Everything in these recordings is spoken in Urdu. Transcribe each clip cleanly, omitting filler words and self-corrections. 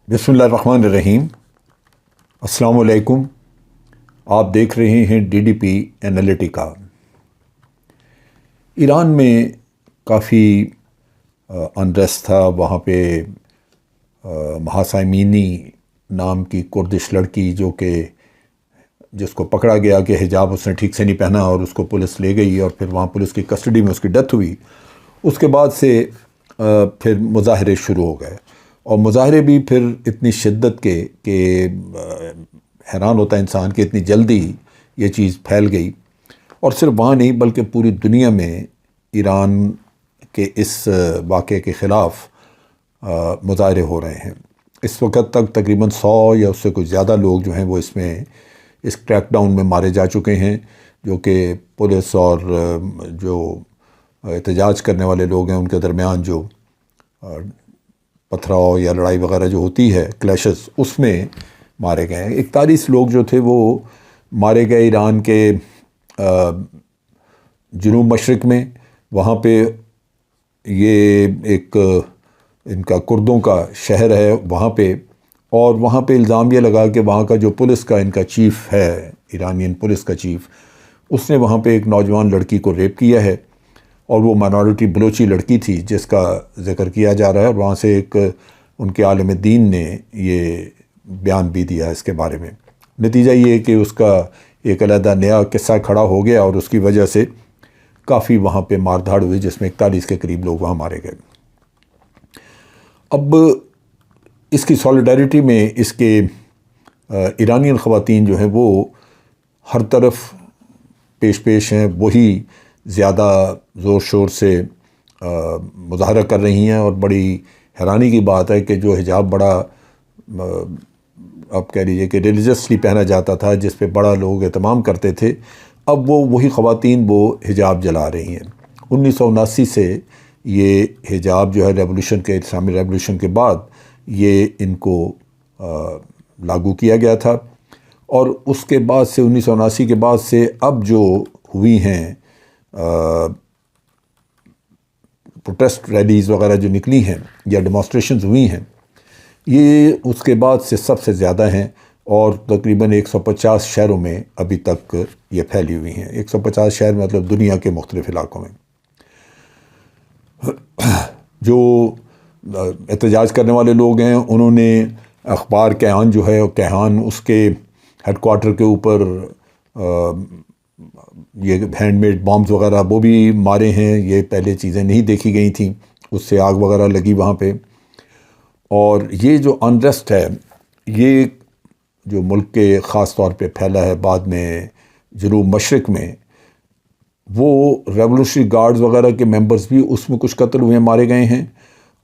بسم اللہ الرحمن الرحیم۔ السلام علیکم۔ آپ دیکھ رہے ہیں D D P Analytica. Iran میں کافی انریسٹ تھا۔ وہاں پہ مہاسا امینی نام کی کردش لڑکی جس کو پکڑا گیا کہ حجاب اس نے ٹھیک سے نہیں پہنا اور اس کو پولیس لے گئی اور پھر وہاں پولیس کی کسٹڈی میں اس کی ڈیتھ ہوئی۔ اس کے بعد سے پھر مظاہرے شروع ہو گئے، اور مظاہرے بھی پھر اتنی شدت کے کہ حیران ہوتا ہے انسان کہ اتنی جلدی یہ چیز پھیل گئی، اور صرف وہاں نہیں بلکہ پوری دنیا میں ایران کے اس واقعے کے خلاف مظاہرے ہو رہے ہیں۔ اس وقت تک تقریباً 100 یا اس سے کچھ زیادہ لوگ جو ہیں وہ اس کریک ڈاؤن میں مارے جا چکے ہیں، جو کہ پولیس اور جو احتجاج کرنے والے لوگ ہیں ان کے درمیان جو پتھراؤ یا لڑائی وغیرہ جو ہوتی ہے، کلیشز، اس میں مارے گئے ہیں۔ 41 لوگ جو تھے وہ مارے گئے ایران کے جنوب مشرق میں۔ وہاں پہ یہ ایک ان کا کردوں کا شہر ہے وہاں پہ، اور وہاں پہ الزام یہ لگا کہ وہاں کا جو پولیس کا ان کا چیف ہے، ایرانین پولیس کا چیف، اس نے وہاں پہ ایک نوجوان لڑکی کو ریپ کیا ہے، اور وہ مائنورٹی بلوچی لڑکی تھی جس کا ذکر کیا جا رہا ہے، اور وہاں سے ایک ان کے عالم دین نے یہ بیان بھی دیا اس کے بارے میں۔ نتیجہ یہ کہ اس کا ایک علیحدہ نیا قصہ کھڑا ہو گیا، اور اس کی وجہ سے کافی وہاں پہ مار دھاڑ ہوئی، جس میں 41 کے قریب لوگ وہاں مارے گئے۔ اب اس کی سالیڈیرٹی میں اس کے ایرانین خواتین جو ہیں وہ ہر طرف پیش ہیں، وہی زیادہ زور شور سے مظاہرہ کر رہی ہیں، اور بڑی حیرانی کی بات ہے کہ جو حجاب بڑا آپ کہہ لیجیے کہ ریلیجسلی پہنا جاتا تھا، جس پہ بڑا لوگ اہتمام کرتے تھے، اب وہی خواتین وہ حجاب جلا رہی ہیں۔ 1979 سے یہ حجاب جو ہے اسلامی ریولوشن کے بعد یہ ان کو لاگو کیا گیا تھا، اور اس کے بعد سے 1979 کے بعد سے اب جو ہوئی ہیں پروٹیسٹ ریلیز وغیرہ جو نکلی ہیں یا ڈیمانسٹریشنز ہوئی ہیں، یہ اس کے بعد سے سب سے زیادہ ہیں، اور تقریباً 150 شہروں میں ابھی تک یہ پھیلی ہوئی ہیں۔ 150 شہر مطلب دنیا کے مختلف علاقوں میں۔ جو احتجاج کرنے والے لوگ ہیں انہوں نے اخبار کیان جو ہے، کیہان، اس کے ہیڈ کوارٹر کے اوپر یہ ہینڈ میڈ بامز وغیرہ وہ بھی مارے ہیں۔ یہ پہلے چیزیں نہیں دیکھی گئی تھیں، اس سے آگ وغیرہ لگی وہاں پہ۔ اور یہ جو انریسٹ ہے یہ جو ملک کے خاص طور پہ پھیلا ہے بعد میں جنوب مشرق میں، وہ ریولوشنری گارڈز وغیرہ کے ممبرز بھی اس میں کچھ قتل ہوئے مارے گئے ہیں،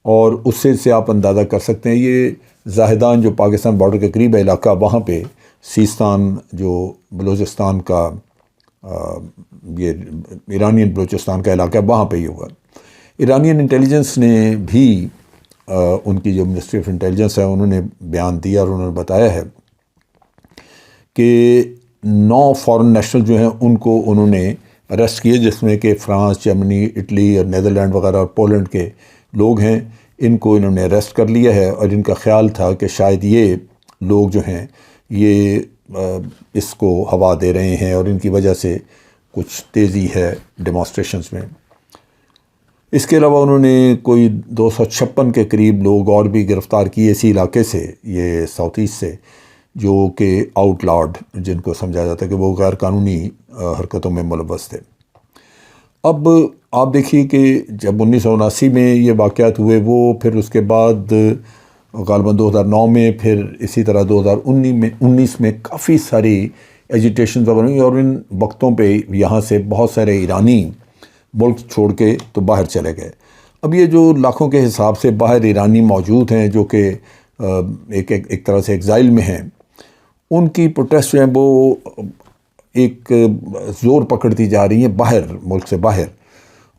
اور اس سے آپ اندازہ کر سکتے ہیں یہ زاہدان جو پاکستان بارڈر کے قریب ہے علاقہ، وہاں پہ سیستان جو بلوچستان کا یہ ایرانین بلوچستان کا علاقہ ہے، وہاں پہ یہ ہوا۔ ایرانین انٹیلیجنس نے بھی ان کی جو منسٹری آف انٹیلیجنس ہے انہوں نے بیان دیا، اور انہوں نے بتایا ہے کہ 9 فارن نیشنل جو ہیں ان کو انہوں نے اریسٹ کیے، جس میں کہ فرانس، جرمنی، اٹلی اور نیدرلینڈ وغیرہ اور پولینڈ کے لوگ ہیں۔ ان کو انہوں نے اریسٹ کر لیا ہے، اور ان کا خیال تھا کہ شاید یہ لوگ جو ہیں یہ اس کو ہوا دے رہے ہیں، اور ان کی وجہ سے کچھ تیزی ہے ڈیمانسٹریشنز میں۔ اس کے علاوہ انہوں نے کوئی 256 کے قریب لوگ اور بھی گرفتار کیے اسی علاقے سے، یہ ساؤتھ ایسٹ سے، جو کہ آؤٹ لاڈ جن کو سمجھا جاتا ہے کہ وہ غیر قانونی حرکتوں میں ملوث تھے۔ اب آپ دیکھیے کہ جب 1979 میں یہ واقعات ہوئے، وہ پھر اس کے بعد غالباً 2009 میں، پھر اسی طرح 2019 میں کافی ساری ایجیٹیشن وغیرہ ہوئی، اور ان وقتوں پہ یہاں سے بہت سارے ایرانی ملک چھوڑ کے تو باہر چلے گئے۔ اب یہ جو لاکھوں کے حساب سے باہر ایرانی موجود ہیں جو کہ ایک طرح سے ایگزائل میں ہیں، ان کی پروٹیسٹ جو ہیں وہ ایک زور پکڑتی جا رہی ہیں باہر، ملک سے باہر،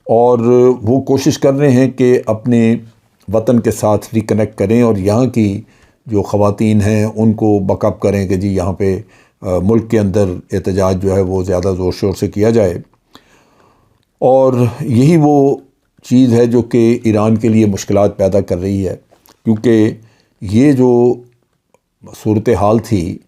اور وہ کوشش کر رہے ہیں کہ اپنے وطن کے ساتھ ریکنیکٹ کریں، اور یہاں کی جو خواتین ہیں ان کو بیک اپ کریں کہ جی یہاں پہ ملک کے اندر احتجاج جو ہے وہ زیادہ زور شور سے کیا جائے۔ اور یہی وہ چیز ہے جو کہ ایران کے لیے مشکلات پیدا کر رہی ہے، کیونکہ یہ جو صورتحال تھی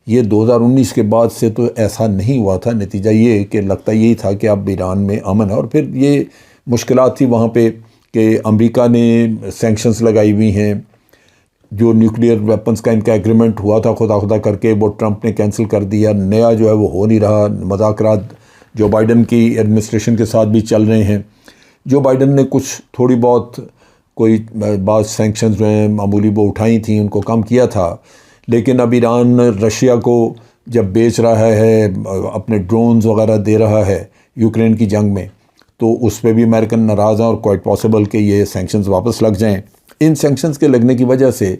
یہ 2019 کے بعد سے تو ایسا نہیں ہوا تھا. نتیجہ یہ کہ لگتا یہی تھا کہ اب ایران میں امن ہے. اور پھر یہ مشکلات تھی وہاں پہ کہ امریکہ نے سینکشنز لگائی ہوئی ہیں. جو نیوکلیئر ویپنز کا ان کا ایگریمنٹ ہوا تھا خدا کر کے وہ ٹرمپ نے کینسل کر دیا. نیا جو ہے وہ ہو نہیں رہا. مذاکرات جو بائیڈن کی ایڈمنسٹریشن کے ساتھ بھی چل رہے ہیں. جو بائیڈن نے کچھ تھوڑی بہت کوئی بعض سینکشنز جو ہیں معمولی وہ اٹھائی تھیں ان کو کم کیا تھا. لیکن اب ایران رشیا کو جب بیچ رہا ہے اپنے ڈرونز وغیرہ دے رہا ہے یوکرین کی جنگ میں تو اس پہ بھی امریکن ناراض ہیں اور کوائٹ پاسبل کہ یہ سینکشنز واپس لگ جائیں. ان سینکشنز کے لگنے کی وجہ سے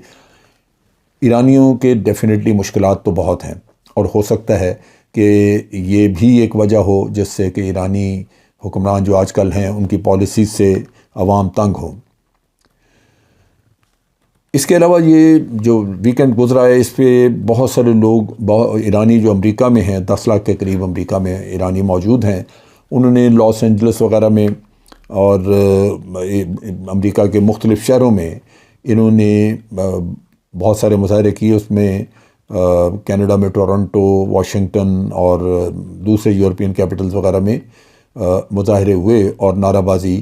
ایرانیوں کے ڈیفینیٹلی مشکلات تو بہت ہیں اور ہو سکتا ہے کہ یہ بھی ایک وجہ ہو جس سے کہ ایرانی حکمران جو آج کل ہیں ان کی پالیسیز سے عوام تنگ ہو. اس کے علاوہ یہ جو ویکنڈ گزرا ہے اس پہ بہت سارے لوگ ایرانی جو امریکہ میں ہیں 10 لاکھ کے قریب امریکہ میں ایرانی موجود ہیں. انہوں نے لاس اینجلس وغیرہ میں اور امریکہ کے مختلف شہروں میں انہوں نے بہت سارے مظاہرے کیے. اس میں کینیڈا میں ٹورنٹو، واشنگٹن اور دوسرے یورپین کیپٹلز وغیرہ میں مظاہرے ہوئے اور نعرہ بازی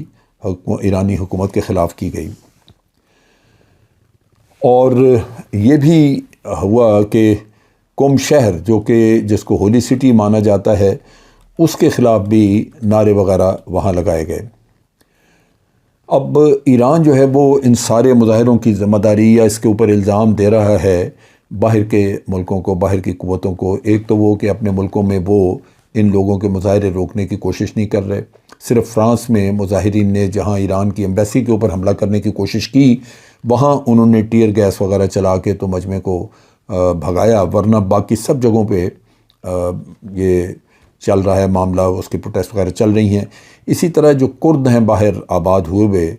ایرانی حکومت کے خلاف کی گئی. اور یہ بھی ہوا کہ قم شہر جو کہ جس کو ہولی سٹی مانا جاتا ہے اس کے خلاف بھی نعرے وغیرہ وہاں لگائے گئے. اب ایران جو ہے وہ ان سارے مظاہروں کی ذمہ داری یا اس کے اوپر الزام دے رہا ہے باہر کے ملکوں کو، باہر کی قوتوں کو. ایک تو وہ کہ اپنے ملکوں میں وہ ان لوگوں کے مظاہرے روکنے کی کوشش نہیں کر رہے. صرف فرانس میں مظاہرین نے جہاں ایران کی ایمبیسی کے اوپر حملہ کرنے کی کوشش کی وہاں انہوں نے ٹیئر گیس وغیرہ چلا کے تو مجمع کو بھگایا، ورنہ باقی سب جگہوں پہ یہ چل رہا ہے معاملہ، اس کی پروٹیسٹ وغیرہ چل رہی ہیں. اسی طرح جو کرد ہیں باہر آباد ہوئے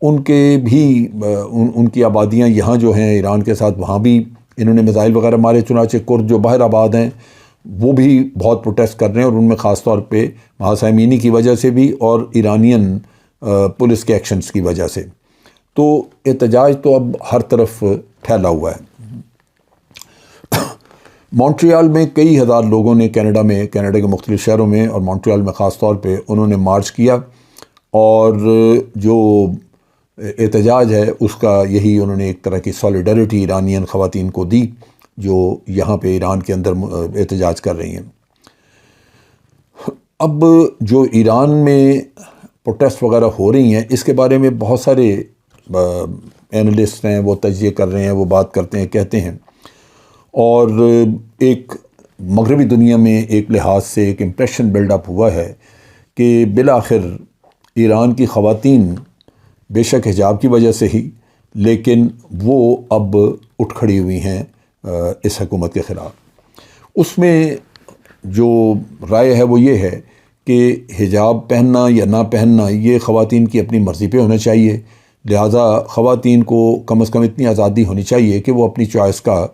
ان کے بھی ان کی آبادیاں یہاں جو ہیں ایران کے ساتھ وہاں بھی انہوں نے میزائل وغیرہ مارے. چنانچہ کرد جو باہر آباد ہیں وہ بھی بہت پروٹیسٹ کر رہے ہیں اور ان میں خاص طور پہ مہسا امینی کی وجہ سے بھی اور ایرانین پولیس کے ایکشنز کی وجہ سے. تو احتجاج تو اب ہر طرف پھیلا ہوا ہے. مونٹریال میں کئی ہزار لوگوں نے کینیڈا کے مختلف شہروں میں اور مونٹریال میں خاص طور پہ انہوں نے مارچ کیا اور جو احتجاج ہے اس کا یہی انہوں نے ایک طرح کی سالیڈیرٹی ایرانین خواتین کو دی جو یہاں پہ ایران کے اندر احتجاج کر رہی ہیں. اب جو ایران میں پروٹیسٹ وغیرہ ہو رہی ہیں اس کے بارے میں بہت سارے اینالسٹ ہیں وہ تجزیے کر رہے ہیں، وہ بات کرتے ہیں، کہتے ہیں. اور ایک مغربی دنیا میں ایک لحاظ سے ایک امپریشن بلڈ اپ ہوا ہے کہ بالآخر ایران کی خواتین بے شک حجاب کی وجہ سے ہی لیکن وہ اب اٹھ کھڑی ہوئی ہیں اس حکومت کے خلاف. اس میں جو رائے ہے وہ یہ ہے کہ حجاب پہننا یا نہ پہننا یہ خواتین کی اپنی مرضی پہ ہونا چاہیے. لہٰذا خواتین کو کم از کم اتنی آزادی ہونی چاہیے کہ وہ اپنی چوائس کا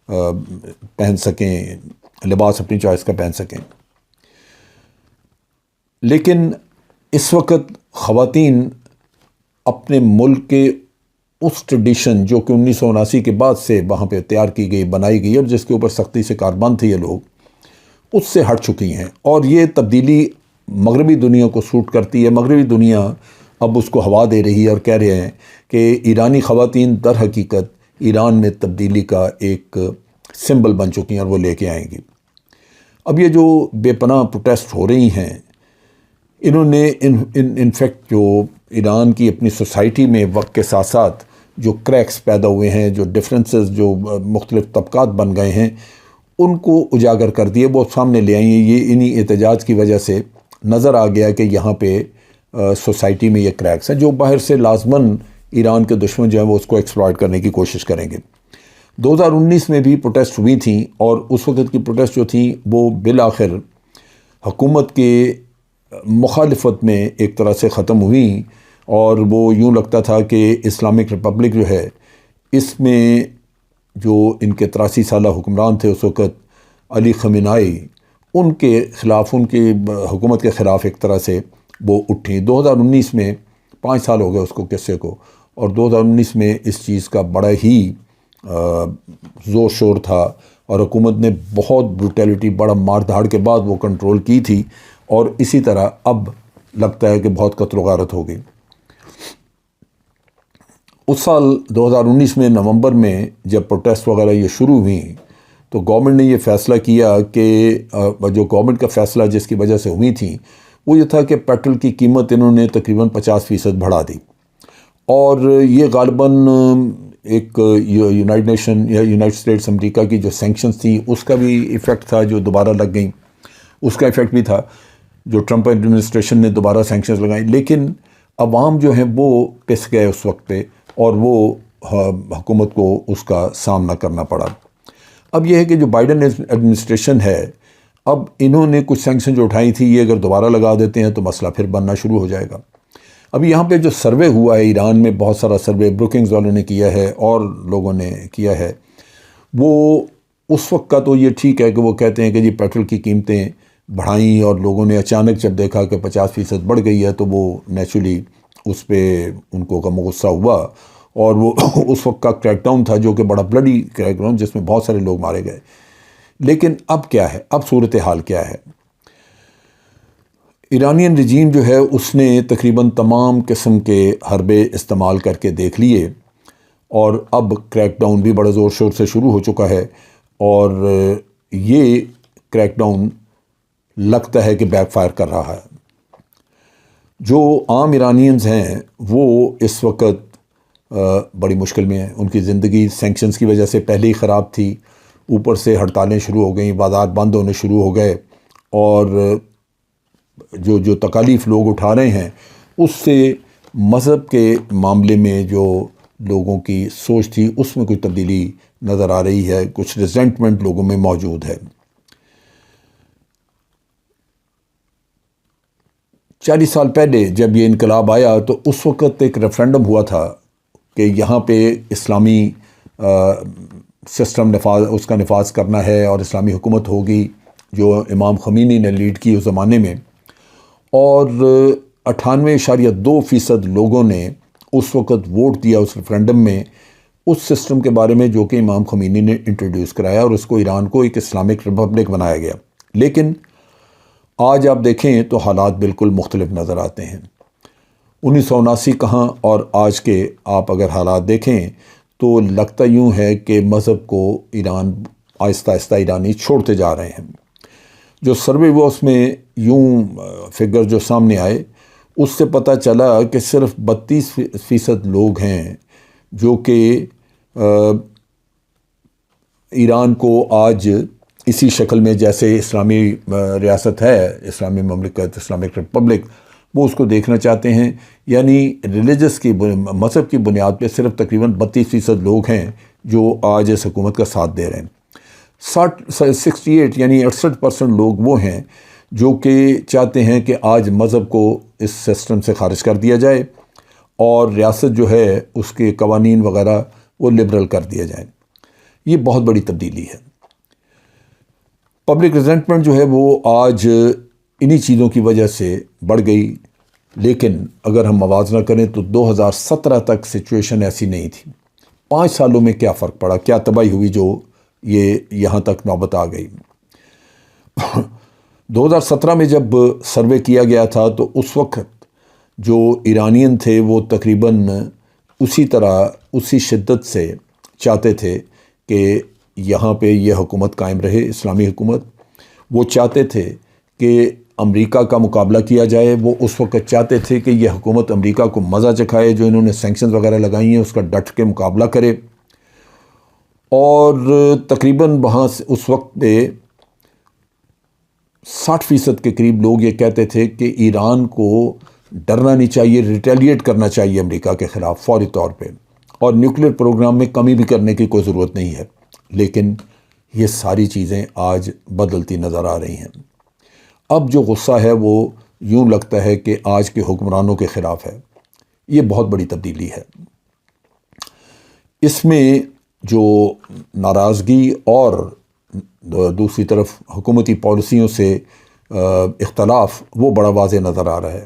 پہن سکیں، لباس اپنی چوائس کا پہن سکیں. لیکن اس وقت خواتین اپنے ملک کے اس ٹریڈیشن جو کہ 1979 کے بعد سے وہاں پہ تیار کی گئی، بنائی گئی اور جس کے اوپر سختی سے کاربند تھے یہ لوگ، اس سے ہٹ چکی ہیں. اور یہ تبدیلی مغربی دنیا کو سوٹ کرتی ہے. مغربی دنیا اب اس کو ہوا دے رہی ہے اور کہہ رہے ہیں کہ ایرانی خواتین در حقیقت ایران میں تبدیلی کا ایک سمبل بن چکی ہیں اور وہ لے کے آئیں گی. اب یہ جو بے پناہ پروٹیسٹ ہو رہی ہیں انہوں نے انفیکٹ جو ایران کی اپنی سوسائٹی میں وقت کے ساتھ ساتھ جو کریکس پیدا ہوئے ہیں، جو ڈفرینسز، جو مختلف طبقات بن گئے ہیں ان کو اجاگر کر دیے، وہ سامنے لے آئی ہیں. یہ انہی احتجاج کی وجہ سے نظر آ گیا کہ یہاں پہ سوسائٹی میں یہ کریکس ہیں جو باہر سے لازماً ایران کے دشمن جو ہیں وہ اس کو ایکسپلائٹ کرنے کی کوشش کریں گے. 2019 میں بھی پروٹیسٹ ہوئی تھیں اور اس وقت کی پروٹیسٹ جو تھیں وہ بالآخر حکومت کے مخالفت میں ایک طرح سے ختم ہوئی اور وہ یوں لگتا تھا کہ اسلامک ریپبلک جو ہے اس میں جو ان کے 83 سالہ حکمران تھے اس وقت علی خامنہئی، ان کے خلاف، ان کی حکومت کے خلاف ایک طرح سے وہ اٹھی. 2019 میں 5 سال ہو گئے اس کو قصے کو اور 2019 میں اس چیز کا بڑا ہی زور شور تھا اور حکومت نے بہت بروٹیلٹی بڑا مار دھاڑ کے بعد وہ کنٹرول کی تھی، اور اسی طرح اب لگتا ہے کہ بہت قتل و غارت ہو گئی۔ اس سال 2019 میں نومبر میں جب پروٹیسٹ وغیرہ یہ شروع ہوئی تو گورنمنٹ نے یہ فیصلہ کیا کہ جو گورنمنٹ کا فیصلہ جس کی وجہ سے ہوئی تھی وہ یہ تھا کہ پیٹرول کی قیمت انہوں نے تقریباً 50% بڑھا دی، اور یہ غالباً ایک یونائٹڈ نیشن یا یونائٹڈ اسٹیٹس امریکہ کی جو سینکشنز تھی اس کا بھی ایفیکٹ تھا، جو دوبارہ لگ گئیں، اس کا ایفیکٹ بھی تھا، جو ٹرمپ ایڈمنسٹریشن نے دوبارہ سینکشنز لگائیں، لیکن عوام جو ہیں وہ پس گئے اس وقت پہ، اور وہ حکومت کو اس کا سامنا کرنا پڑا۔ اب یہ ہے کہ جو بائیڈن ایڈمنسٹریشن ہے، اب انہوں نے کچھ سینکشن جو اٹھائی تھی یہ اگر دوبارہ لگا دیتے ہیں تو مسئلہ پھر بننا شروع ہو جائے گا۔ اب یہاں پہ جو سروے ہوا ہے ایران میں، بہت سارا سروے بروکنگز والوں نے کیا ہے اور لوگوں نے کیا ہے، وہ اس وقت کا تو یہ ٹھیک ہے کہ وہ کہتے ہیں کہ جی پیٹرول کی قیمتیں بڑھائیں، اور لوگوں نے اچانک جب دیکھا کہ 50% بڑھ گئی ہے تو وہ نیچرلی اس پہ ان کو غم و غصہ ہوا، اور وہ اس وقت کا کریک ڈاؤن تھا جو کہ بڑا بلڈی کریک ڈاؤن جس میں بہت سارے لوگ مارے گئے۔ لیکن اب کیا ہے، اب صورتحال کیا ہے؟ ایرانین رجیم جو ہے اس نے تقریباً تمام قسم کے حربے استعمال کر کے دیکھ لیے، اور اب کریک ڈاؤن بھی بڑے زور شور سے شروع ہو چکا ہے، اور یہ کریک ڈاؤن لگتا ہے کہ بیک فائر کر رہا ہے۔ جو عام ایرانینز ہیں وہ اس وقت بڑی مشکل میں ہیں، ان کی زندگی سینکشنز کی وجہ سے پہلے ہی خراب تھی، اوپر سے ہڑتالیں شروع ہو گئیں، بازار بند ہونے شروع ہو گئے، اور جو تکالیف لوگ اٹھا رہے ہیں اس سے مذہب کے معاملے میں جو لوگوں کی سوچ تھی اس میں کوئی تبدیلی نظر آ رہی ہے، کچھ ریزنٹمنٹ لوگوں میں موجود ہے۔ 40 سال پہلے جب یہ انقلاب آیا تو اس وقت ایک ریفرینڈم ہوا تھا کہ یہاں پہ اسلامی سسٹم اس کا نفاذ کرنا ہے اور اسلامی حکومت ہوگی جو امام خمینی نے لیڈ کی اس زمانے میں، اور 98.2% لوگوں نے اس وقت ووٹ دیا اس ریفرینڈم میں اس سسٹم کے بارے میں جو کہ امام خمینی نے انٹروڈیوس کرایا، اور اس کو ایران کو ایک اسلامک ریپبلک بنایا گیا۔ لیکن آج آپ دیکھیں تو حالات بالکل مختلف نظر آتے ہیں۔ 1979 کہاں اور آج کے آپ اگر حالات دیکھیں تو لگتا یوں ہے کہ مذہب کو ایران آہستہ آہستہ ایرانی چھوڑتے جا رہے ہیں۔ جو سروے ہوا اس میں یوں فگر جو سامنے آئے اس سے پتہ چلا کہ صرف 32% لوگ ہیں جو کہ ایران کو آج اسی شکل میں جیسے اسلامی ریاست ہے، اسلامی مملکت، اسلامک ریپبلک، وہ اس کو دیکھنا چاہتے ہیں۔ یعنی ریلیجس کی مذہب کی بنیاد پہ صرف تقریباً 32% لوگ ہیں جو آج اس حکومت کا ساتھ دے رہے ہیں۔ 68 یعنی 68% لوگ وہ ہیں جو کہ چاہتے ہیں کہ آج مذہب کو اس سسٹم سے خارج کر دیا جائے اور ریاست جو ہے اس کے قوانین وغیرہ وہ لبرل کر دیا جائیں۔ یہ بہت بڑی تبدیلی ہے۔ پبلک ریزنٹمنٹ جو ہے وہ آج انہی چیزوں کی وجہ سے بڑھ گئی، لیکن اگر ہم موازنہ کریں تو 2017 تک سچویشن ایسی نہیں تھی۔ 5 سالوں میں کیا فرق پڑا، کیا تباہی ہوئی جو یہ یہاں تک نوبت آ گئی۔ 2017 میں جب سروے کیا گیا تھا تو اس وقت جو ایرانین تھے وہ تقریباً اسی طرح اسی شدت سے چاہتے تھے کہ یہاں پہ یہ حکومت قائم رہے، اسلامی حکومت۔ وہ چاہتے تھے کہ امریکہ کا مقابلہ کیا جائے، وہ اس وقت چاہتے تھے کہ یہ حکومت امریکہ کو مزہ چکھائے، جو انہوں نے سینکشنز وغیرہ لگائی ہیں اس کا ڈٹ کے مقابلہ کرے، اور تقریباً وہاں سے اس وقت پہ 60% کے قریب لوگ یہ کہتے تھے کہ ایران کو ڈرنا نہیں چاہیے، ریٹیلیٹ کرنا چاہیے امریکہ کے خلاف فوری طور پہ، اور نیوکلیر پروگرام میں کمی بھی کرنے کی کوئی ضرورت نہیں ہے۔ لیکن یہ ساری چیزیں آج بدلتی نظر آ رہی ہیں۔ اب جو غصہ ہے وہ یوں لگتا ہے کہ آج کے حکمرانوں کے خلاف ہے۔ یہ بہت بڑی تبدیلی ہے۔ اس میں جو ناراضگی اور دوسری طرف حکومتی پالیسیوں سے اختلاف وہ بڑا واضح نظر آ رہا ہے۔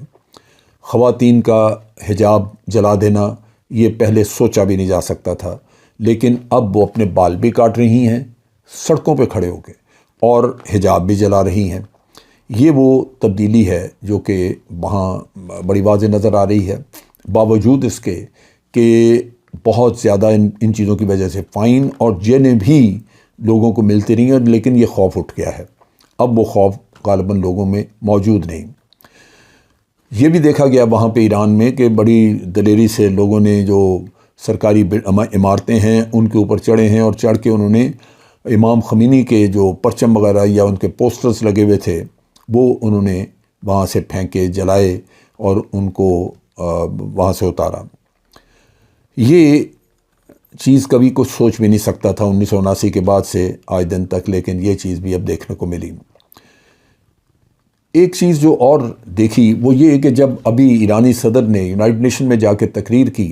خواتین کا حجاب جلا دینا یہ پہلے سوچا بھی نہیں جا سکتا تھا، لیکن اب وہ اپنے بال بھی کاٹ رہی ہیں سڑکوں پہ کھڑے ہو کے، اور حجاب بھی جلا رہی ہیں۔ یہ وہ تبدیلی ہے جو کہ وہاں بڑی واضح نظر آ رہی ہے، باوجود اس کے کہ بہت زیادہ ان چیزوں کی وجہ سے فائن اور جیلیں بھی لوگوں کو ملتی رہی ہیں، لیکن یہ خوف اٹھ گیا ہے۔ اب وہ خوف غالباً لوگوں میں موجود نہیں۔ یہ بھی دیکھا گیا وہاں پہ ایران میں کہ بڑی دلیری سے لوگوں نے جو سرکاری عمارتیں ہیں ان کے اوپر چڑھے ہیں، اور چڑھ کے انہوں نے امام خمینی کے جو پرچم وغیرہ یا ان کے پوسٹرز لگے ہوئے تھے وہ انہوں نے وہاں سے پھینکے، جلائے اور ان کو وہاں سے اتارا۔ یہ چیز کبھی کچھ سوچ بھی نہیں سکتا تھا 1979 کے بعد سے آج دن تک، لیکن یہ چیز بھی اب دیکھنے کو ملی۔ ایک چیز جو اور دیکھی وہ یہ کہ جب ابھی ایرانی صدر نے یونائٹڈ نیشن میں جا کے تقریر کی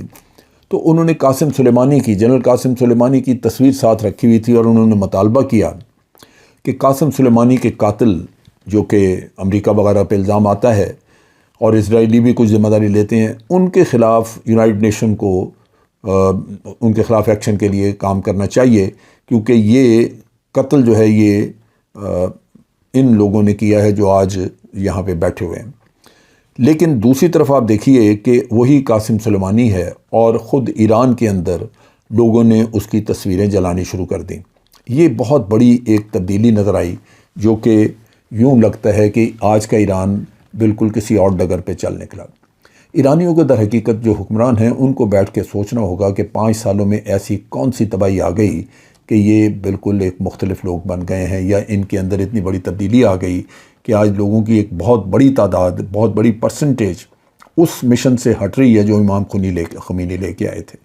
تو انہوں نے قاسم سلیمانی کی، جنرل قاسم سلیمانی کی تصویر ساتھ رکھی ہوئی تھی، اور انہوں نے مطالبہ کیا کہ قاسم سلیمانی کے قاتل جو کہ امریکہ وغیرہ پہ الزام آتا ہے اور اسرائیلی بھی کچھ ذمہ داری لیتے ہیں، ان کے خلاف یونائٹڈ نیشن کو ان کے خلاف ایکشن کے لیے کام کرنا چاہیے، کیونکہ یہ قتل جو ہے یہ ان لوگوں نے کیا ہے جو آج یہاں پہ بیٹھے ہوئے ہیں۔ لیکن دوسری طرف آپ دیکھیے کہ وہی قاسم سلیمانی ہے اور خود ایران کے اندر لوگوں نے اس کی تصویریں جلانی شروع کر دیں۔ یہ بہت بڑی ایک تبدیلی نظر آئی جو کہ یوں لگتا ہے کہ آج کا ایران بالکل کسی اور ڈگر پہ چل نکلا۔ ایرانیوں کو در حقیقت جو حکمران ہیں ان کو بیٹھ کے سوچنا ہوگا کہ 5 سالوں میں ایسی کون سی تباہی آ گئی کہ یہ بالکل ایک مختلف لوگ بن گئے ہیں، یا ان کے اندر اتنی بڑی تبدیلی آ گئی کہ آج لوگوں کی ایک بہت بڑی تعداد، بہت بڑی پرسنٹیج اس مشن سے ہٹ رہی ہے جو امام خمینی لے کے آئے تھے۔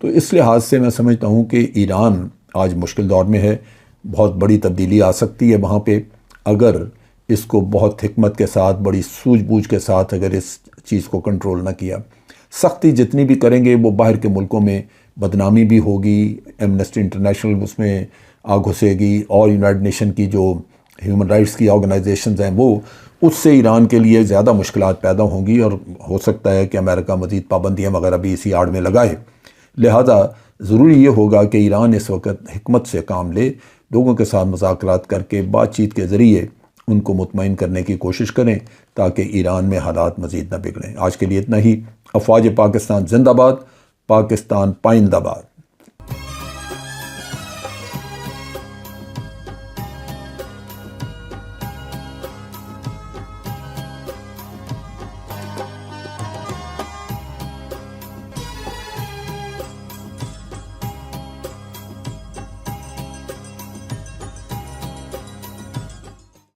تو اس لحاظ سے میں سمجھتا ہوں کہ ایران آج مشکل دور میں ہے، بہت بڑی تبدیلی آ سکتی ہے وہاں پہ اگر اس کو بہت حکمت کے ساتھ، بڑی سوجھ بوجھ کے ساتھ اگر اس چیز کو کنٹرول نہ کیا۔ سختی جتنی بھی کریں گے وہ باہر کے ملکوں میں بدنامی بھی ہوگی، ایمنسٹی انٹرنیشنل اس میں آ گھسے گی، اور یونائٹڈ نیشن کی جو ہیومن رائٹس کی آرگنائزیشنز ہیں وہ اس سے ایران کے لیے زیادہ مشکلات پیدا ہوں گی، اور ہو سکتا ہے کہ امریکہ مزید پابندیاں وغیرہ بھی اسی آڑ میں لگائے۔ لہذا ضروری یہ ہوگا کہ ایران اس وقت حکمت سے کام لے، لوگوں کے ساتھ مذاکرات کر کے بات چیت کے ذریعے ان کو مطمئن کرنے کی کوشش کریں تاکہ ایران میں حالات مزید نہ بگڑیں۔ آج کے لیے اتنا ہی۔ افواج پاکستان زندہ باد، پاکستان پائندہ باد۔